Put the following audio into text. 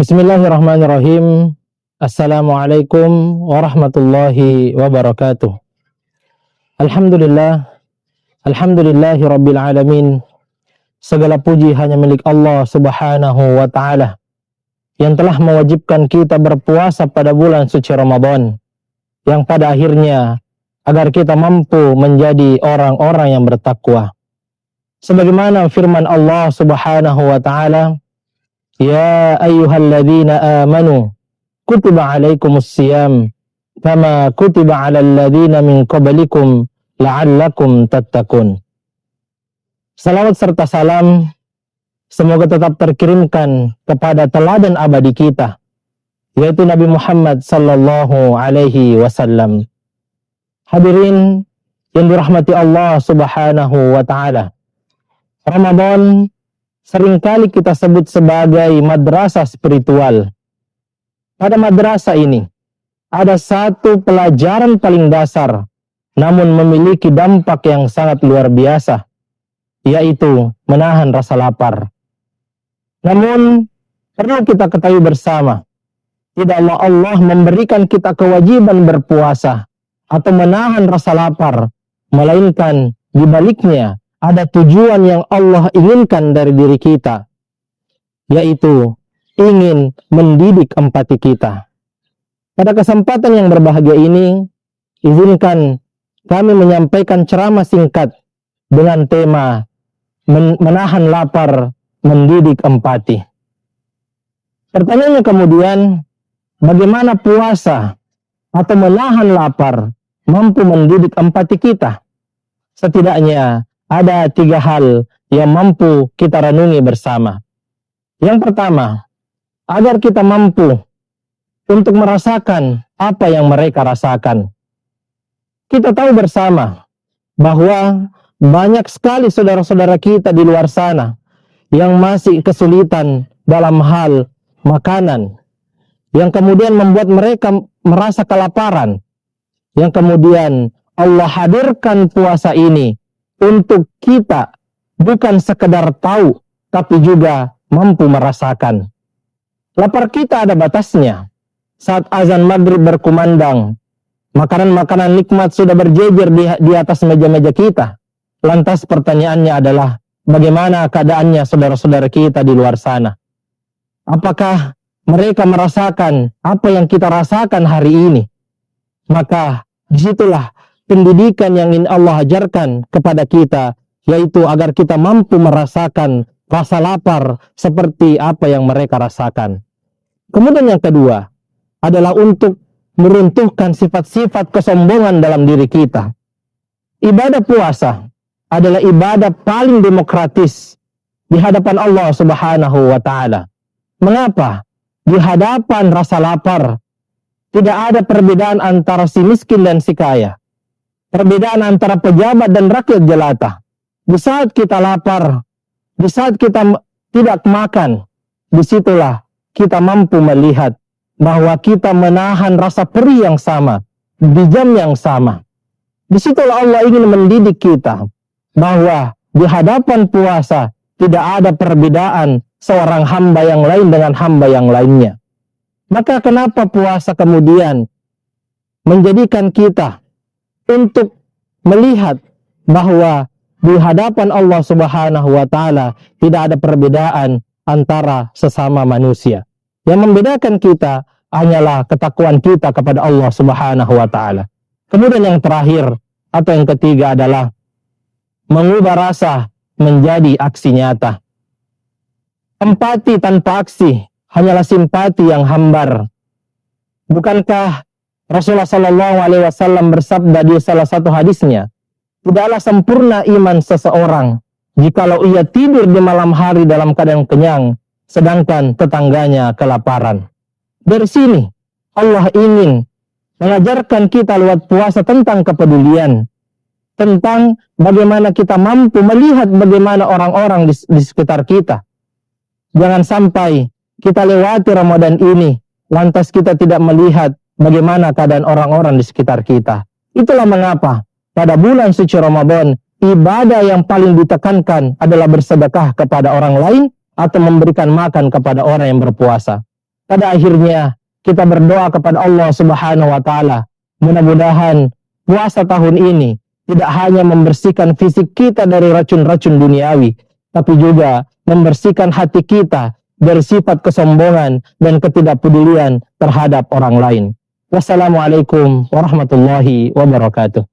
Bismillahirrahmanirrahim. Assalamualaikum warahmatullahi wabarakatuh. Alhamdulillah, alhamdulillahi rabbil alamin. Segala puji hanya milik Allah subhanahu wa ta'ala yang telah mewajibkan kita berpuasa pada bulan suci Ramadan, yang pada akhirnya agar kita mampu menjadi orang-orang yang bertakwa. Sebagaimana firman Allah subhanahu wa ta'ala, Ya ayyuhalladzina amanu kutiba alaikumus siyam kama kutiba alal ladzina min qablikum la'allakum tattaqun. Salawat serta salam semoga tetap terkirimkan kepada teladan abadi kita, yaitu Nabi Muhammad sallallahu alaihi wasallam. Hadirin yang dirahmati Allah subhanahu wa ta'ala, Ramadan seringkali kita sebut sebagai madrasah spiritual. Pada madrasah ini ada satu pelajaran paling dasar, namun memiliki dampak yang sangat luar biasa, yaitu menahan rasa lapar. Namun perlu kita ketahui bersama, tidaklah Allah memberikan kita kewajiban berpuasa atau menahan rasa lapar, melainkan di baliknya ada tujuan yang Allah inginkan dari diri kita, yaitu ingin mendidik empati kita. Pada kesempatan yang berbahagia ini, izinkan kami menyampaikan ceramah singkat dengan tema menahan lapar, mendidik empati. Pertanyaannya kemudian, bagaimana puasa atau menahan lapar mampu mendidik empati kita? Setidaknya ada 3 hal yang mampu kita renungi bersama. Yang pertama, agar kita mampu untuk merasakan apa yang mereka rasakan. Kita tahu bersama bahwa banyak sekali saudara-saudara kita di luar sana yang masih kesulitan dalam hal makanan, yang kemudian membuat mereka merasa kelaparan, yang kemudian Allah hadirkan puasa ini untuk kita bukan sekedar tahu, tapi juga mampu merasakan. Lapar kita ada batasnya. Saat azan maghrib berkumandang, makanan-makanan nikmat sudah berjejer di atas meja-meja kita. Lantas pertanyaannya adalah, bagaimana keadaannya saudara-saudara kita di luar sana? Apakah mereka merasakan apa yang kita rasakan hari ini? Maka disitulah pendidikan yang ingin Allah ajarkan kepada kita, yaitu agar kita mampu merasakan rasa lapar seperti apa yang mereka rasakan. Kemudian yang kedua adalah untuk meruntuhkan sifat-sifat kesombongan dalam diri kita. Ibadah puasa adalah ibadah paling demokratis di hadapan Allah subhanahu wa ta'ala. Mengapa? Di hadapan rasa lapar tidak ada perbedaan antara si miskin dan si kaya. Perbedaan antara pejabat dan rakyat jelata. Di saat kita lapar, di saat kita tidak makan, disitulah kita mampu melihat bahwa kita menahan rasa perih yang sama, di jam yang sama. Disitulah Allah ingin mendidik kita, bahwa di hadapan puasa tidak ada perbedaan seorang hamba yang lain dengan hamba yang lainnya. Maka kenapa puasa kemudian menjadikan kita untuk melihat bahwa di hadapan Allah subhanahu wa ta'ala tidak ada perbedaan antara sesama manusia. Yang membedakan kita hanyalah ketakwaan kita kepada Allah subhanahu wa ta'ala. Kemudian yang terakhir atau yang ketiga adalah mengubah rasa menjadi aksi nyata. Empati tanpa aksi hanyalah simpati yang hambar. Bukankah Rasulullah Shallallahu Alaihi Wasallam bersabda di salah satu hadisnya, tidaklah sempurna iman seseorang jikalau ia tidur di malam hari dalam keadaan kenyang, sedangkan tetangganya kelaparan. Dari sini Allah ingin mengajarkan kita lewat puasa tentang kepedulian, tentang bagaimana kita mampu melihat bagaimana orang-orang di sekitar kita. Jangan sampai kita lewati Ramadan ini, lantas kita tidak melihat bagaimana keadaan orang-orang di sekitar kita. Itulah mengapa pada bulan suci Ramadan, ibadah yang paling ditekankan adalah bersedekah kepada orang lain atau memberikan makan kepada orang yang berpuasa. pada akhirnya kita berdoa kepada Allah Subhanahu wa taala. Mudah-mudahan puasa tahun ini tidak hanya membersihkan fisik kita dari racun-racun duniawi, tapi juga membersihkan hati kita dari sifat kesombongan dan ketidakpedulian terhadap orang lain. Wassalamualaikum warahmatullahi wabarakatuh.